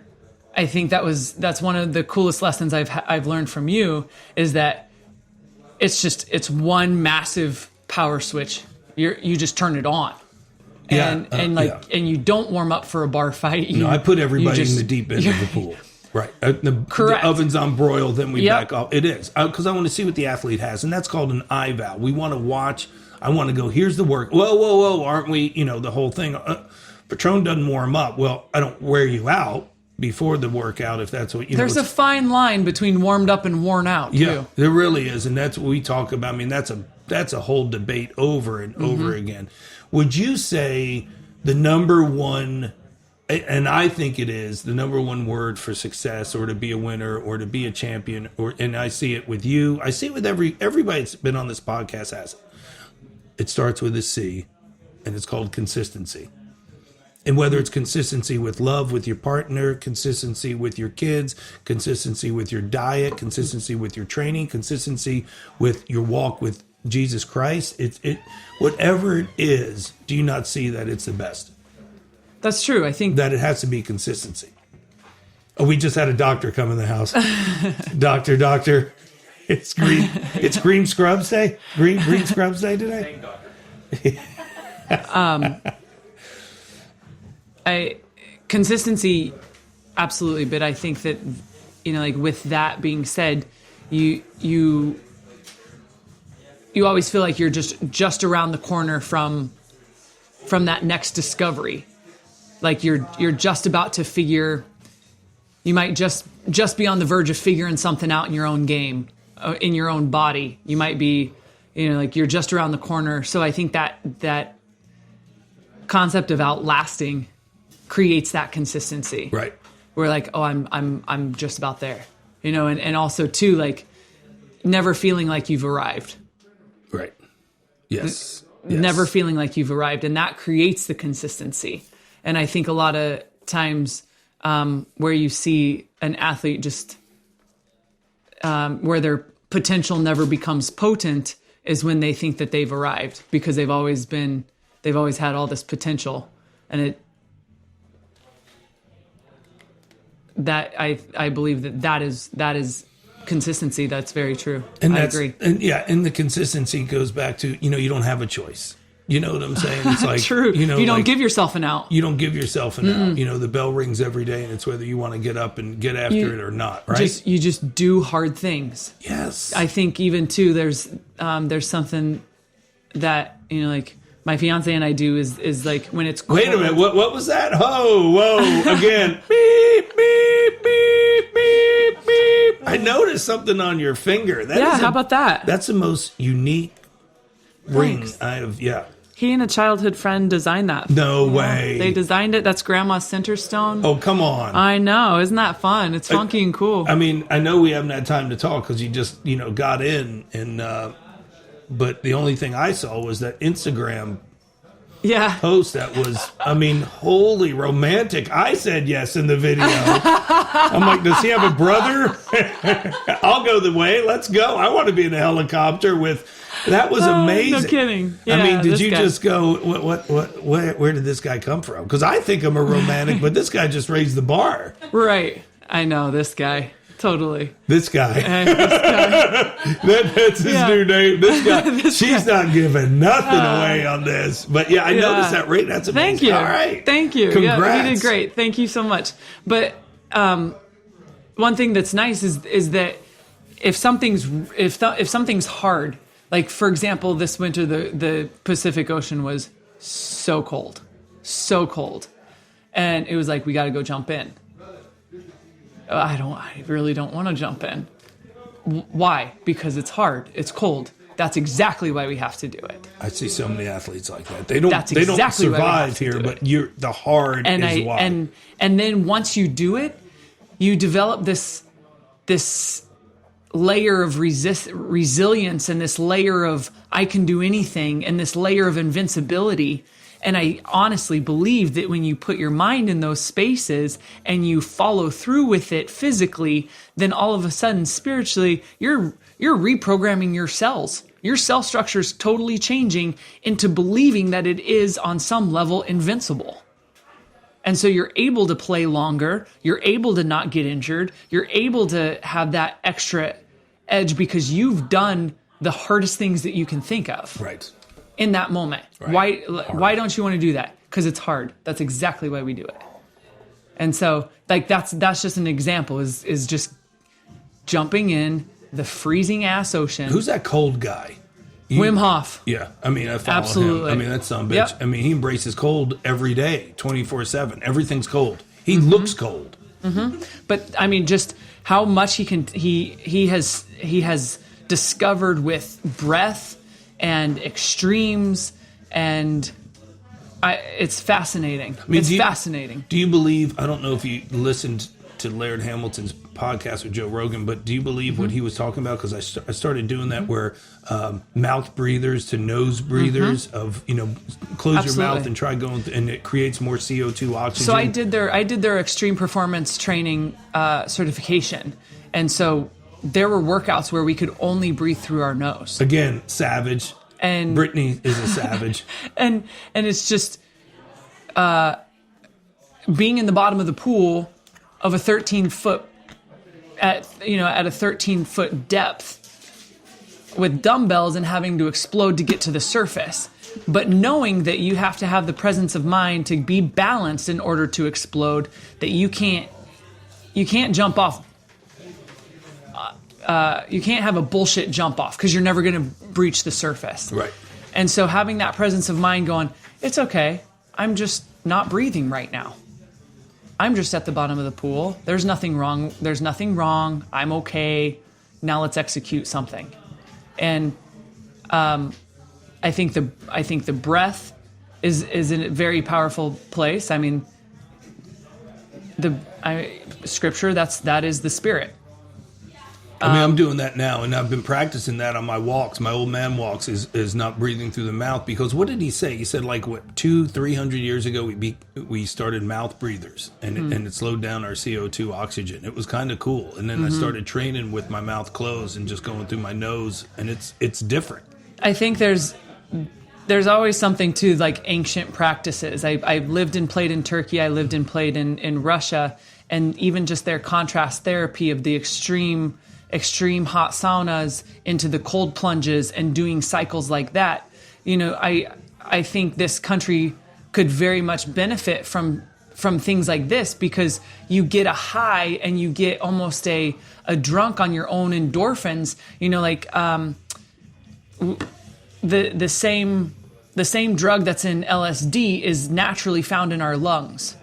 I think that's one of the coolest lessons I've learned from you, is that it's one massive power switch. You just turn it on. And you don't warm up for a bar fight. I put everybody in the deep end of the pool. Right. The oven's on broil, then we back off. It is. Because I want to see what the athlete has. And that's called an eval. We want to watch. I want to go, here's the work. Whoa. Aren't we, the whole thing. Petrone doesn't warm up. Well, I don't wear you out before the workout, if that's what there's a fine line between warmed up and worn out too. Yeah, there really is, and that's what we talk about. I mean, that's a whole debate over and over again. Would you say the number one, and I think it is the number one word for success, or to be a winner, or to be a champion, and I see it with you, I see it with everybody that's been on this podcast has it starts with a C, and it's called consistency. And whether it's consistency with love, with your partner, consistency with your kids, consistency with your diet, consistency with your training, consistency with your walk with Jesus Christ, whatever it is, do you not see that it's the best? That's true. I think that it has to be consistency. Oh, we just had a doctor come in the house. Doctor, it's green scrubs day. Green scrubs day today. Consistency, absolutely. But I think that, with that being said, you always feel like you're just around the corner from that next discovery. Like you're just about to figure, you might just be on the verge of figuring something out in your own game, in your own body. You might be, like you're just around the corner. So I think that concept of outlasting creates that consistency, right? We're like, I'm just about there, and also too, like never feeling like you've arrived, right? Yes. Never feeling like you've arrived, and that creates the consistency. And I think a lot of times where you see an athlete just where their potential never becomes potent is when they think that they've arrived, because they've always had all this potential, and I believe that is consistency. That's very true. And I agree. And the consistency goes back to, you don't have a choice. You know what I'm saying? It's like, true. You don't give yourself an out. You don't give yourself an out. The bell rings every day, and it's whether you want to get up and get after it or not, right? You just do hard things. Yes. I think even too, there's something that, like my fiance and I do is like when it's cold. Wait a minute, what was that? Whoa, again. Beep, beep, beep, beep, beep. I noticed something on your finger. How about that? That's the most unique ring I have, He and a childhood friend designed that. No way. They designed it. That's Grandma's center stone. Oh, come on. I know. Isn't that fun? It's funky and cool. I mean, I know we haven't had time to talk because you just, got in. And but the only thing I saw was that Instagram post that was, wholly romantic. I said yes in the video. I'm like, does he have a brother? I'll go the way. Let's go. I want to be in a helicopter with... That was amazing. No kidding. Yeah, did you just go, where did this guy come from? Because I think I'm a romantic, but this guy just raised the bar. Right. I know, this guy. Totally. This guy. This guy. That's his new name. This guy. She's not giving nothing away on this. But yeah, I noticed that rate. That's amazing. Thank you. All right. Thank you. Congrats. Yeah, you did great. Thank you so much. But one thing that's nice is that if something's hard, like for example, this winter the Pacific Ocean was so cold, and it was like we got to go jump in. I really don't want to jump in. Why? Because it's hard. It's cold. That's exactly why we have to do it. I see so many athletes like that. They don't exactly survive here, but the hard is why. And then once you do it, you develop this layer of resilience and this layer of I can do anything and this layer of invincibility. And I honestly believe that when you put your mind in those spaces and you follow through with it physically, then all of a sudden spiritually, you're reprogramming your cells. Your cell structure is totally changing into believing that it is on some level invincible. And so you're able to play longer. You're able to not get injured. You're able to have that extra edge because you've done the hardest things that you can think of. Right. In that moment. Right. Why don't you want to do that? Because it's hard. That's exactly why we do it. And so like that's just an example is just jumping in the freezing ass ocean. Who's that cold guy? Wim Hof. Yeah. I mean, I follow Absolutely. him. I mean, that son of a bitch. Yep. I mean, he embraces cold every day, 24/7. Everything's cold. He looks cold. Mm-hmm. But I mean, just how much he has discovered with breath and extremes, and it's fascinating. I mean, it's fascinating. Do you believe, I don't know if you listened to Laird Hamilton's podcast with Joe Rogan, but do you believe what he was talking about? Because I started doing that where mouth breathers to nose breathers of, close Absolutely. your mouth and try going, and it creates more CO2 oxygen. So I did their extreme performance training certification. And so there were workouts where we could only breathe through our nose. Again, savage. And Brittany is a savage. and it's just being in the bottom of the pool of a 13-foot at a 13-foot depth with dumbbells and having to explode to get to the surface. But knowing that you have to have the presence of mind to be balanced in order to explode, that you can't jump off. You can't have a bullshit jump off because you're never going to breach the surface. Right. And so having that presence of mind going, it's okay. I'm just not breathing right now. I'm just at the bottom of the pool. There's nothing wrong. There's nothing wrong. I'm okay. Now let's execute something. And I think the breath is in a very powerful place. I mean, scripture, that is the spirit. I mean, I'm doing that now, and I've been practicing that on my walks. My old man walks is not breathing through the mouth, because what did he say? He said, like, 200-300 years ago, we started mouth breathers, and it slowed down our CO2 oxygen. It was kind of cool. And then I started training with my mouth closed and just going through my nose, and it's different. I think there's always something to like ancient practices. I lived and played in Turkey. I lived and played in Russia, and even just their contrast therapy of the extreme hot saunas into the cold plunges and doing cycles like that. I think this country could very much benefit from things like this, because you get a high and you get almost a drunk on your own endorphins. The same drug that's in LSD is naturally found in our lungs.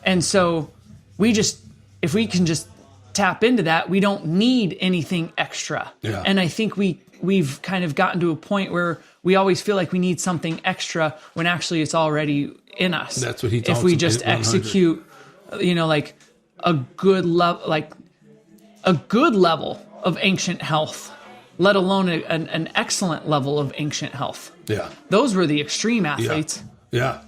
And so if we can just tap into that, we don't need anything extra. Yeah. And I think we've kind of gotten to a point where we always feel like we need something extra when actually it's already in us. That's what he talks If we about, just 100. execute, like a good level of ancient health, let alone an excellent level of ancient health. Yeah. Those were the extreme athletes. Yeah.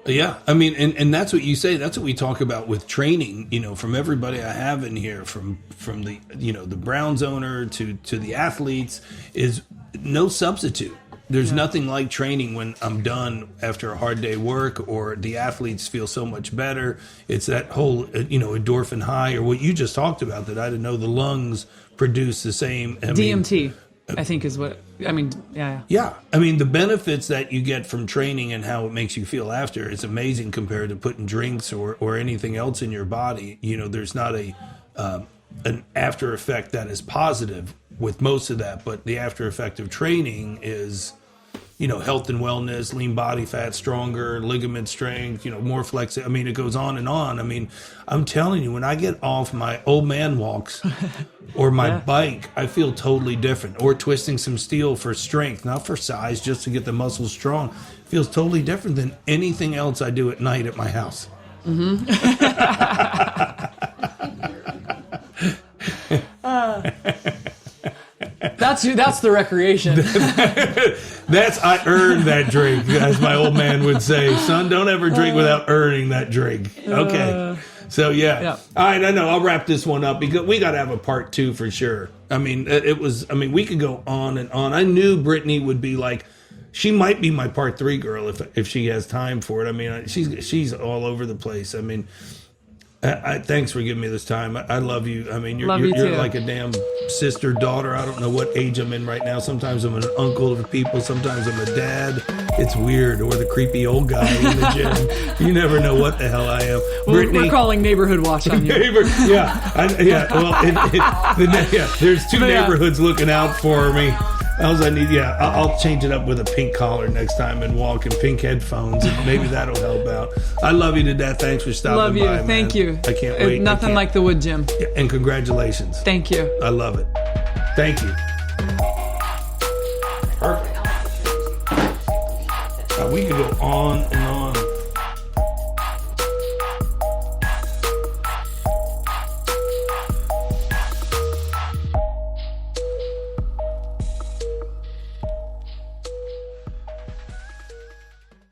Yeah, I mean, and that's what you say. That's what we talk about with training. From everybody I have in here, from the the Browns owner to the athletes, is no substitute. There's nothing like training when I'm done after a hard day work, or the athletes feel so much better. It's that whole, endorphin high, or what you just talked about, that I didn't know the lungs produce the same. DMT, I think is what, yeah. Yeah. I mean, the benefits that you get from training and how it makes you feel after is amazing compared to putting drinks or anything else in your body. There's not an after effect that is positive with most of that, but the after effect of training is, health and wellness, lean body fat, stronger, ligament strength, more flexibility. I mean, it goes on and on. I mean, I'm telling you, when I get off my old man walks or my bike, I feel totally different. Or twisting some steel for strength, not for size, just to get the muscles strong. It feels totally different than anything else I do at night at my house. Mm-hmm. That's the recreation. I earned that drink, as my old man would say. Son, don't ever drink without earning that drink. Okay. So, yeah. All right, I know. I'll wrap this one up because we got to have a part 2 for sure. I mean, we could go on and on. I knew Brittany would be like, she might be my part 3 girl if she has time for it. I mean, she's all over the place. I mean, thanks for giving me this time. I love you. I mean, you're like a damn sister, daughter. I don't know what age I'm in right now. Sometimes I'm an uncle to people. Sometimes I'm a dad. It's weird. Or the creepy old guy in the gym. You never know what the hell I am. Brittany, we're calling neighborhood watch on you. There's 2 neighborhoods looking out for me. All I need, I'll change it up with a pink collar next time and walk in pink headphones, and maybe that'll help out. I love you to death. Thanks for stopping by. Love you. Thank you. I can't wait. Nothing like the Woodgym. And congratulations. Thank you. I love it. Thank you. Perfect. We could go on and on.